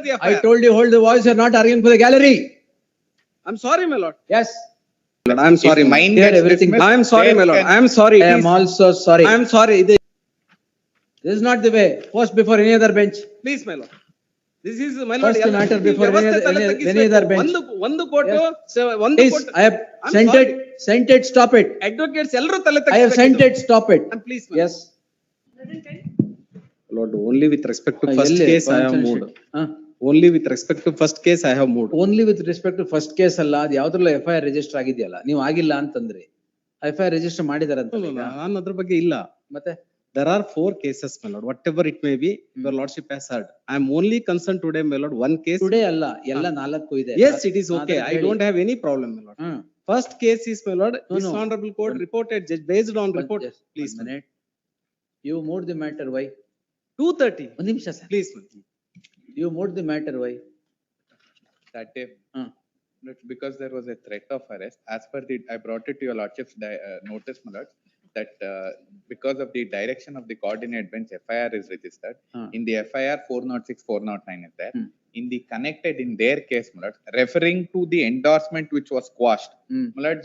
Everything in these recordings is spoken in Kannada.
the I FIR. told you hold the voice, you're not arguing for the gallery. I'm sorry, my lord. Yes. I'm sorry. If mine Clear gets everything. dismissed, I'm sorry, there my lord. can- I'm sorry. I am Please. also sorry. I'm sorry. This is not the way. Post before any other bench. Please, my lord. This is my lord. First matter ಈ before ವ್ಯವಸ್ಥೆ any- ತಲೆ any ತಗ್ಗಿಸ್ಬೇಕು. other bench. ಒಂದು ಕೋಟು, ಒಂದು Please, coat. I have I'm sent sorry. it, stop it. Advocates ಎಲ್ಲರೂ ತಲೆ I have sent it, stop it. And please, my Yes. lord, only with respect to first ಎಲ್ಲಿ? case I have moved. ಹಾ. Only with respect to first case I have moved. Only with respect to first case ಅಲ್ಲ, ಅದು ಯಾವ್ದ್ರಲ್ಲ FIR ರಿಜಿಸ್ಟರ್ ಆಗಿದೆಯಲ್ಲ, ನೀವು ಆಗಿಲ್ಲ ಅಂತಂದ್ರಿ. FIR ರಿಜಿಸ್ಟರ್ ಮಾಡಿದಾರಂತ ನಾನು ಅದ್ರ ಬಗ್ಗೆ ಇಲ್ಲ. ಮತ್ತೆ There are 4 cases, my lord. Whatever it may be, your lordship has heard. I am only concerned today, my lord, one case. Today ಅಲ್ಲ, ಎಲ್ಲ 4 ಇದೆ. Yes, it is okay. I don't have any problem, my lord. Hmm. First case is, my lord, No, this no. honorable court reported just based on report. Yes, Please, one minute. You moved the matter, why? 2:30. ಒಂದು ನಿಮಿಷ sir. Please, my lord. You moved the matter, why? That day, hmm. because there was a threat of arrest, as per the, I brought it to your lordship's notice, my lord, that because of the direction of the coordinate bench, FIR is registered. In the FIR 406, 409 is there. In the connected, in their case, my lord, referring to the endorsement which was quashed, my lord,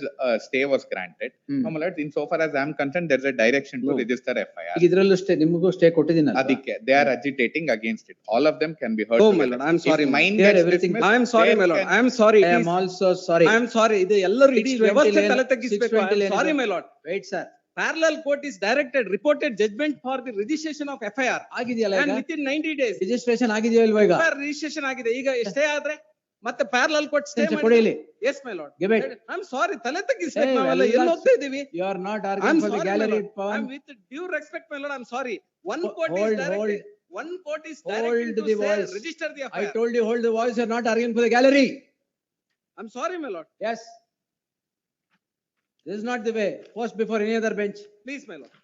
stay was granted. No, my lord, insofar as I am concerned, there is a direction to register FIR. ಈಗ ಇದ್ರಲ್ಲೂ ಸ್ಟೇ, ನಿಮಗೂ stay ಕೊಟ್ಟಿದ್ದೀನಲ್ಲ. Adike, they are agitating against it. All of them can be heard. Oh, my together. lord, I'm sorry, If my mine Clear gets everything. dismissed, I am sorry, there my lord. can- I am sorry. I am also sorry. I am sorry. ಇದು ಎಲ್ಲರೂ ಇಡೀ 620 ವ್ಯವಸ್ಥೆ ಏನು? ತಲೆ ತಗ್ಗಿಸ್ಬೇಕು. 620 I am sorry, my lord. Wait, sir. Parallel court is directed, reported judgment for the registration of FIR. ಆಗಿದೆಯಲ್ಲ And ಈಗ? within 90 days. ರಿಜಿಸ್ಟ್ರೇಷನ್ ಆಗಿದೆಯೋ ಇಲ್ವಾ ಈಗ? FIR registration ಆಗಿದೆ. ಈಗ ಸ್ಟೇ ಆದ್ರೆ ಮತ್ತೆ parallel court stay ನಿಮಿಷ ಕೊಡಿ ಇಲ್ಲಿ. Yes, my lord. Give it. I'm sorry. ತಲೆ ತಗ್ಗಿಸ್ಬೇಕು. Hey, ನಾವೆಲ್ಲ well, ಎಲ್ಲಿ ಹೋಗ್ತಾ ಇದೀವಿ? You are not I'm arguing for the sorry, my gallery, lord. Pawan. I'm with due respect, my lord. I'm sorry. One court is Hold, directed. One court is Hold directed the to say, voice. register the I FIR. told you hold the voice, you're not arguing for the gallery. I'm sorry, my lord. Yes. This is not the way. Post before any other bench. Please, my lord.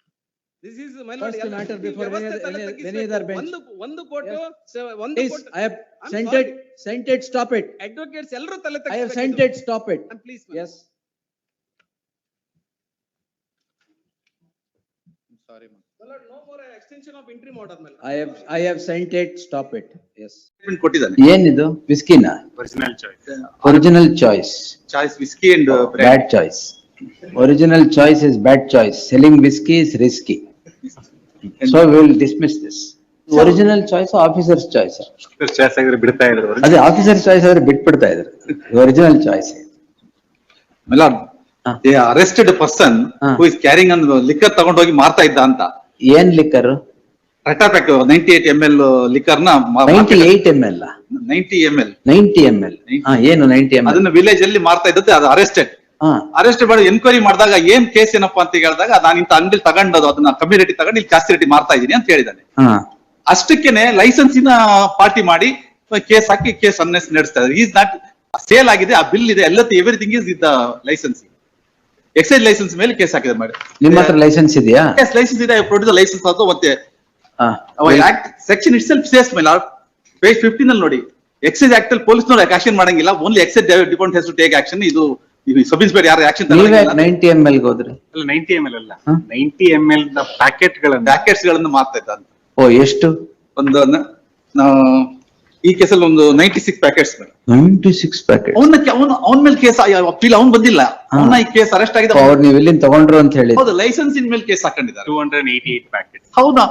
This is my lord. First matter ಈ before ವ್ಯವಸ್ಥೆ any ತಲೆ other- ತಗ್ಗಿಸ್ಬೇಕು. any other bench. ಒಂದು ಕೋರ್ಟು, ಒಂದು Please, court. I have I'm sent sorry. it, stop it. Advocates ಎಲ್ಲರೂ ತಲೆ I have ತಗ್ಗಿಸ್ಬೇಕು. sent it, stop it. And please, my lord. Yes. Sorry, ma'am. My lord, no more extension of interim order, my lord. I have sent it, stop it. Yes. ಕೊಟ್ಟಿದ್ದಾನೆ. ಏನಿದು? ವಿಸ್ಕಿನ? Original choice. Original choice. Choice whisky and Bad choice. Original choice is bad choice. Selling whiskey is risky. So we will dismiss this. Original choice, officer's choice. Choice ಆಗಿದ್ರೆ ಬಿಡ್ತಾ ಇದ್ರು. ಅದೇ ಆಫೀಸರ್ ಚಾಯ್ಸ್ ಆದ್ರೆ ಬಿಟ್ಬಿಡ್ತಾ ಇದ್ರು. Original choice. My lord they arrested person who is carrying an liquor ತಗೊಂಡೋಗಿ ಮಾರ್ತಾ ಇದ್ದ ಅಂತ. ಏನ್ ಲಿಕ್ಕರ್? ರೆಟಾಪ್ಯಾಕ್ 98 ml ಲಿಕ್ಕರ್ ನ 98 ml. 90 ml 90 ml. ಏನು 90 ml? ಅದನ್ನ ವಿಲೇಜ್ ಅಲ್ಲಿ ಮಾರ್ತಾ ಇದ್ದದ್ದು, ಅದು ಅರೆಸ್ಟೆಡ್. ಅರೆಸ್ಟ್ ಮಾಡಿ ಎನ್ಕ್ವೈರಿ ಮಾಡಿದಾಗ ಏನ್ ಕೇಸ್ ಏನಪ್ಪಾ ಅಂತ ಹೇಳಿದಾಗ ನಾನು ಇಂತ ಅಂಗಡಿ ತಗೊಂಡದು, ಅದನ್ನ ಕಮ್ಮಿ ರೇಟಿಗೆ ತಗೊಂಡು ಇಲ್ಲಿ ಜಾಸ್ತಿ ರೇಟಿಗೆ ಮಾರ್ತಾ ಇದೀನಿ ಅಂತ ಹೇಳಿದ್ದಾನೆ. ಅಷ್ಟಕ್ಕೇನೆ ಲೈಸೆನ್ಸಿನ ಪಾರ್ಟಿ ಮಾಡಿ ಕೇಸ್ ಹಾಕಿ ಕೇಸ್ ನಡೆಸ್ತಾ ಇದ್ದಾರೆ. ಈಸ್ ನಾಟ್ ಸೇಲ್ ಆಗಿದೆ, ಆ ಬಿಲ್ ಇದೆ, everything is with license. Excise license ಮೇಲೆ ಕೇಸ್ ಹಾಕಿದೆ ಮಾಡಿ. ನಿಮ್ಮ ಹತ್ರ ಲೈಸೆನ್ಸ್ ಇದೆಯಾ? ಎಸ್, ಲೈಸೆನ್ಸ್ ಇದೆ. ಪ್ರೊಡ್ಯೂಸ್ ಲೈಸೆನ್ಸ್ ಅದು ಮತ್ತೆ act section itself says my lord, page 15 ಅಲ್ಲಿ ನೋಡಿ. ಎಕ್ಸೈಸ್ ಆಕ್ಟ್ ಅಲ್ಲಿ ಪೊಲೀಸ್ ನವರು ಆಕ್ಷನ್ ಮಾಡಂಗಿಲ್ಲ, only excise department has to take action. ಇದು ಸಬ್ ಇನ್ಸ್ಪೆಕ್ಟರ್ ಯಾರು ಆಕ್ಷನ್ 90 ml ಹೋದ್ರಿ? ಅಲ್ಲ 90 ml ಅಲ್ಲ, 90 ml ನ ಪ್ಯಾಕೆಟ್ಸ್ ಗಳನ್ನು ಮಾರ್ತಾ ಇದ್ದ. ಓ, ಎಷ್ಟು? ಒಂದು ಈ ಕೇಸಲ್ಲಿ ಒಂದು 96 ಪ್ಯಾಕೆಟ್ಸ್. 96 ಪ್ಯಾಕೆಟ್. ಅವನ ಮೇಲೆ ಕೇಸ್ ಅಪೀಲ್ ಅವನ್ ಬಂದಿಲ್ಲ, ಅವನ ಈ ಕೇಸ್ ಅರೆಸ್ಟ್ ಆಗಿದೆ. ಅವ್ರು ನೀವು ಎಲ್ಲಿಂದ ತಗೊಂಡ್ರು ಅಂತ ಹೇಳಿ? ಹೌದು, ಲೈಸೆನ್ಸ್ ಇನ್ ಮೇಲೆ ಕೇಸ್ ಹಾಕೊಂಡಿದ್ದಾರೆ. 288 ಪ್ಯಾಕೆಟ್. ಹೌದಾ?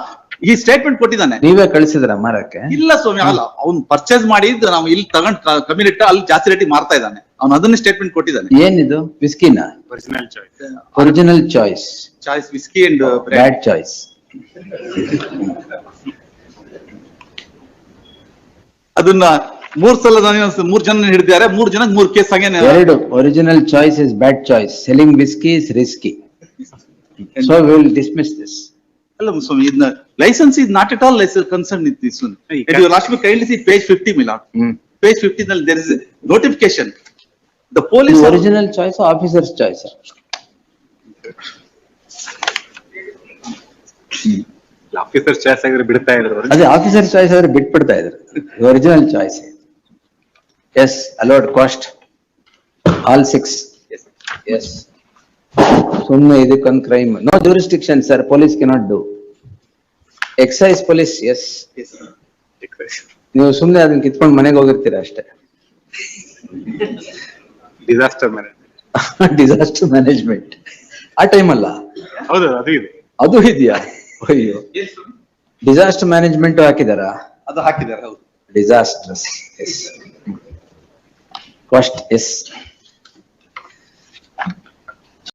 ಈ ಸ್ಟೇಟ್ಮೆಂಟ್ ಕೊಟ್ಟಿದ್ದಾನೆ. ನೀವೇ ಕಳಿಸಿದ್ರ ಮಾರಕ್ಕೆ? ಇಲ್ಲ ಸ್ವಾಮಿ, ಅಲ್ಲ, ಅವ್ನು ಪರ್ಚೇಸ್ ಮಾಡಿದ್ದು ನಾವು ಇಲ್ಲಿ ತಗೊಂಡ್ ಕಮ್ಮಿ ರೇಟ್ ಅಲ್ಲಿ ಜಾಸ್ತಿ ರೇಟಿಗೆ ಮಾರ್ತಾ ಇದ್ದಾನೆ. ಅವ್ನು ಅದನ್ನ ಸ್ಟೇಟ್ಮೆಂಟ್ ಕೊಟ್ಟಿದ್ದಾನೆ. ಏನಿದು? ವಿಸ್ಕಿನ? Original choice. Original choice. Choice whisky and Bad choice. ಅದನ್ನ 3 ಸಲ 3 ಜನ ಹಿಡಿದಿದ್ದಾರೆ. 3 ಜನಕ್ಕೆ 3 ಕೇಸ್ ಹಾಗೇನೆ. ಎರಡು. Original choice is bad choice. Selling whiskey is risky. So we will dismiss this. ಅಲ್ಲ ಸ್ವಾಮಿ, ಇದನ್ನ licence is not at all licence concern with this one. You lost me kindly see page 50 milord. Page 50 ನಲ್ಲಿ there is notification. The police original choice, officers choice. Officer choice ಆಗಿದ್ರೆ ಬಿಡ್ತಾ ಇದ್ರು. ಅದೇ ಆಫೀಸರ್ ಚಾಯ್ಸ್ ಆದ್ರೆ ಬಿಟ್ಬಿಡ್ತಾ ಇದ್ರು. Original choice. Yes, allowed cost all 6. Yes. ಸುಮ್ಮನೆ ಇದಕ್ಕೊಂದು crime. No jurisdiction sir, police cannot do. Excise police, yes. ನೀವು ಸುಮ್ನೆ ಅದನ್ನ ಕಿತ್ಕೊಂಡು ಮನೆಗೆ ಹೋಗಿರ್ತೀರಾ ಅಷ್ಟೇ. Disaster management. ಡಿಸಾಸ್ಟರ್ ಮ್ಯಾನೇಜ್ಮೆಂಟ್ ಆ ಟೈಮ್ ಅಲ್ಲ, ಹೌದು ಅದು ಇದೆ. ಅದು ಇದೆಯಾ? ಅಯ್ಯೋ, ಡಿಸಾಸ್ಟರ್ ಮ್ಯಾನೇಜ್ಮೆಂಟ್ ಹಾಕಿದಾರಾ? ಅದು ಹಾಕಿದ್ದಾರೆ, ಹೌದು. Disasters, yes. Cost, S.